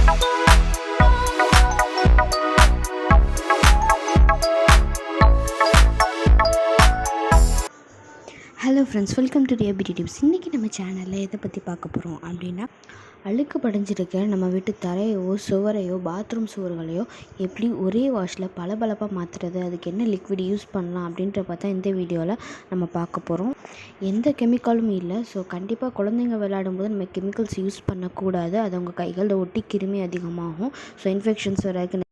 Hello friends, welcome to Riya beauty tips. இன்றைக்கி நம்ம சேனலில் எதை பற்றி பார்க்க போகிறோம் அப்படின்னா, அழுக்கு படிஞ்சிருக்க நம்ம வீட்டு தரையோ சுவரையோ பாத்ரூம் சுவர்களையோ எப்படி ஒரே வாஷில் பளபளப்பாக மாற்றுறது, அதுக்கு என்ன லிக்விட் யூஸ் பண்ணலாம் அப்படின்ற பார்த்தா இந்த வீடியோவில் நம்ம பார்க்க போகிறோம். எந்த கெமிக்கலும் இல்லை. ஸோ கண்டிப்பாக குழந்தைங்க விளையாடும்போது நம்ம கெமிக்கல்ஸ் யூஸ் பண்ணக்கூடாது. அது அவங்க கைகளில் ஒட்டி கிருமி அதிகமாகும். ஸோ இன்ஃபெக்ஷன்ஸ் வரக்கு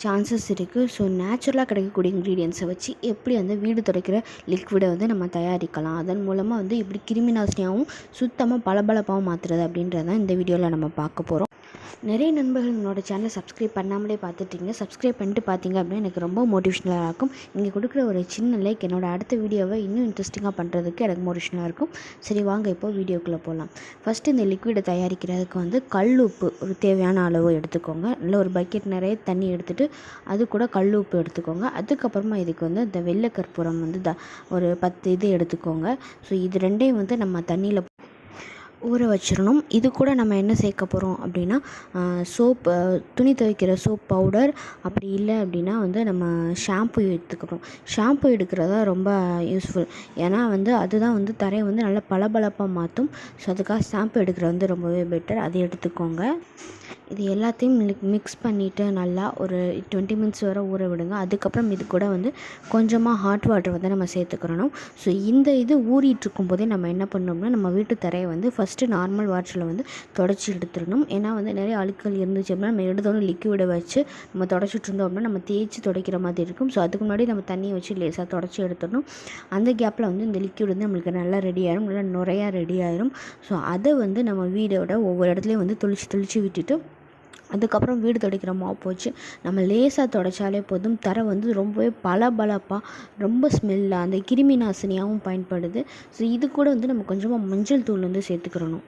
சான்சஸ் இருக்குது. ஸோ நேச்சுரலாக கிடைக்கக்கூடிய இன்க்ரீடியன்ஸை வச்சு எப்படி அந்த வீடு துடைக்கிற லிக்விடை நம்ம தயாரிக்கலாம், அதன் மூலமாக எப்படி கிருமி நாசினியாகவும் சுத்தமாக பளபளப்பாகவும் மாற்றுறது அப்படின்றதான் இந்த வீடியோவில் நம்ம பார்க்க போகிறோம். நிறைய நண்பர்கள் என்னோடய சேனலை சப்ஸ்கிரைப் பண்ணாமலே பார்த்துட்டீங்க. சப்ஸ்கிரைப் பண்ணிட்டு பார்த்தீங்க அப்படின்னா எனக்கு ரொம்ப மோட்டிவேஷனலாக இருக்கும். நீங்கள் கொடுக்குற ஒரு சின்ன லைக் என்னோடய அடுத்த வீடியோவை இன்னும் இன்ட்ரெஸ்டிங்காக பண்ணுறதுக்கு எனக்கு மோட்டிவேஷனாக இருக்கும். சரி, வாங்க இப்போது வீடியோக்குள்ளே போகலாம். ஃபஸ்ட்டு இந்த லிக்விடை தயாரிக்கிறதுக்கு கல் உப்பு ஒரு தேவையான அளவு எடுத்துக்கோங்க. இல்லை ஒரு பக்கெட் நிறைய தண்ணி எடுத்துகிட்டு அது கூட கல் உப்பு எடுத்துக்கோங்க. அதுக்கப்புறமா இதுக்கு இந்த வெள்ளை கற்பூரம் ஒரு 10 இது எடுத்துக்கோங்க. ஸோ இது ரெண்டையும் நம்ம தண்ணியில் ஊற வச்சிடணும். இது கூட நம்ம என்ன சேர்க்க போகிறோம் அப்படின்னா, சோப், துணி துவைக்கிற சோப் பவுடர், அப்படி இல்லை அப்படின்னா நம்ம ஷாம்பு எடுத்துக்கிறோம். ஷாம்பு எடுக்கிறதா ரொம்ப யூஸ்ஃபுல். ஏன்னா அதுதான் தரையை நல்லா பளபளப்பாக மாற்றும். ஸோ அதுக்காக ஷாம்பு எடுக்கிறது ரொம்பவே பெட்டர். அதை எடுத்துக்கோங்க. இது எல்லாத்தையும் மிக்ஸ் பண்ணிவிட்டு நல்லா ஒரு 20 மினிட்ஸ் வரை ஊற விடுங்க. அதுக்கப்புறம் இது கூட கொஞ்சமாக ஹாட் வாட்டர் நம்ம சேர்த்துக்கிறணும். ஸோ இது ஊறிட்டுருக்கும் போதே நம்ம என்ன பண்ணோம்னா, நம்ம வீட்டு தரையை ஃபஸ்ட்டு நார்மல் வாட்டரில் தொடச்சி எடுத்துடணும். ஏன்னா நிறைய அழுக்கள் இருந்துச்சு அப்படின்னா நம்ம எடுத்தோன்னு லிக்விடை வச்சு நம்ம தொடச்சிட்டு இருந்தோம் அப்படின்னா நம்ம தேய்ச்சி துடைக்கிற மாதிரி இருக்கும். ஸோ அதுக்கு முன்னாடி நம்ம தண்ணியை வச்சு லேசாக தொடச்சி எடுத்துடணும். அந்த கேப்பில் இந்த லிக்விட் நம்மளுக்கு நல்லா ரெடி ஆயிரும், நல்லா நுரையாக ரெடி ஆயிரும். ஸோ அதை நம்ம வீடோட ஒவ்வொரு இடத்துலையும் தெளித்து விட்டுட்டு அதுக்கப்புறம் வீடு துடைக்கிற மாப் வச்சு நம்ம லேசாக துடைச்சாலே போதும். தரை ரொம்பவே பளபளப்பாக ரொம்ப ஸ்மெல்லாக அந்த கிருமி நாசினியாகவும் பயன்படுது. ஸோ இது கூட நம்ம கொஞ்சமாக மஞ்சள் தூள் சேர்த்துக்கிறணும்.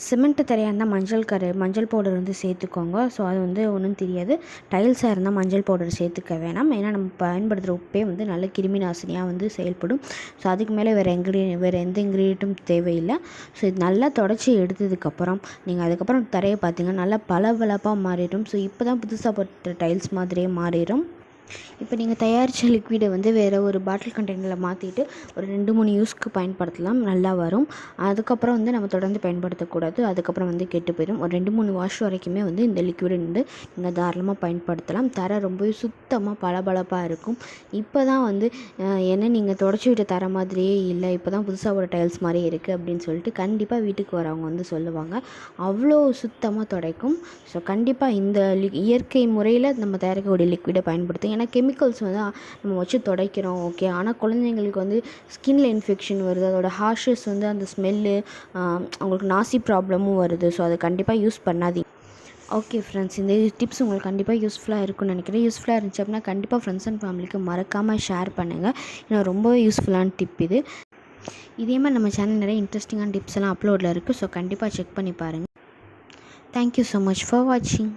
சிமெண்ட்டு தரையாக இருந்தால் மஞ்சள் பவுடர் சேர்த்துக்கோங்க. ஸோ அது ஒன்றும் தெரியாது. டைல்ஸாக இருந்தால் மஞ்சள் பவுடர் சேர்த்துக்க வேணாம். ஏன்னா நம்ம பயன்படுத்துகிற உப்பே நல்ல கிருமி நாசினியாக செயல்படும். ஸோ அதுக்கு மேலே வேறு எந்த இன்க்ரீடியண்ட்டும் தேவையில்லை. ஸோ இது நல்லா தொடச்சி எடுத்ததுக்கப்புறம் நீங்கள் அதுக்கப்புறம் தரையை பார்த்தீங்கன்னா நல்லா பளபளப்பாக மாறிடும். ஸோ இப்போ தான் புதுசாக போட்ட டைல்ஸ் மாதிரியே மாறிடும். இப்போ நீங்கள் தயாரித்த லிக்விடை வேறு ஒரு பாட்டில் கண்டெய்னரில் மாற்றிட்டு ஒரு 2-3 யூஸ்க்கு பயன்படுத்தலாம், நல்லா வரும். அதுக்கப்புறம் நம்ம தொடர்ந்து பயன்படுத்தக்கூடாது. அதுக்கப்புறம் கெட்டு போயிடும். ஒரு 2-3 வாஷ் வரைக்குமே இந்த லிக்விடை நீங்கள் தாராளமாக பயன்படுத்தலாம். தரை ரொம்பவே சுத்தமாக பளபளப்பாக இருக்கும். இப்போ தான் என்ன நீங்கள் தொடச்சி விட்ட தரை மாதிரியே இல்லை, இப்போ தான் புதுசாக ஒரு டைல்ஸ் மாதிரி இருக்குது அப்படின்னு சொல்லிட்டு கண்டிப்பாக வீட்டுக்கு வரவங்க சொல்லுவாங்க. அவ்வளோ சுத்தமாக துடைக்கும். ஸோ கண்டிப்பாக இந்த இயற்கை முறையில் நம்ம தயாரிக்கக்கூடிய லிக்விடை பயன்படுத்தும். ஏன்னா கெமிக்கல்ஸ் நம்ம வச்சு துடைக்கிறோம், ஓகே. ஆனால் குழந்தைங்களுக்கு ஸ்கின்ல இன்ஃபெக்ஷன் வருது, அதோட ஹார்ஷஸ் அந்த ஸ்மெல்லு, அவங்களுக்கு நாசி ப்ராப்ளமும் வருது. ஸோ அதை கண்டிப்பாக யூஸ் பண்ணாதீங்க. ஓகே ஃப்ரெண்ட்ஸ், இந்த டிப்ஸ் உங்களுக்கு கண்டிப்பாக யூஸ்ஃபுல்லாக இருக்கும்னு நினைக்கிறேன். யூஸ்ஃபுல்லாக இருந்துச்சு அப்படின்னா கண்டிப்பாக ஃப்ரெண்ட்ஸ் அண்ட் ஃபேமிலிக்கு மறக்காமல் ஷேர் பண்ணுங்கள். ஏன்னா ரொம்பவே யூஸ்ஃபுல்லான டிப் இது. இதே மாதிரி நம்ம சேனல் நிறைய இன்ட்ரெஸ்டிங்கான டிப்ஸ் எல்லாம் அப்லோடில் இருக்குது. ஸோ கண்டிப்பாக செக் பண்ணி பாருங்கள். தேங்க்யூ ஸோ மச் ஃபார் வாட்சிங்.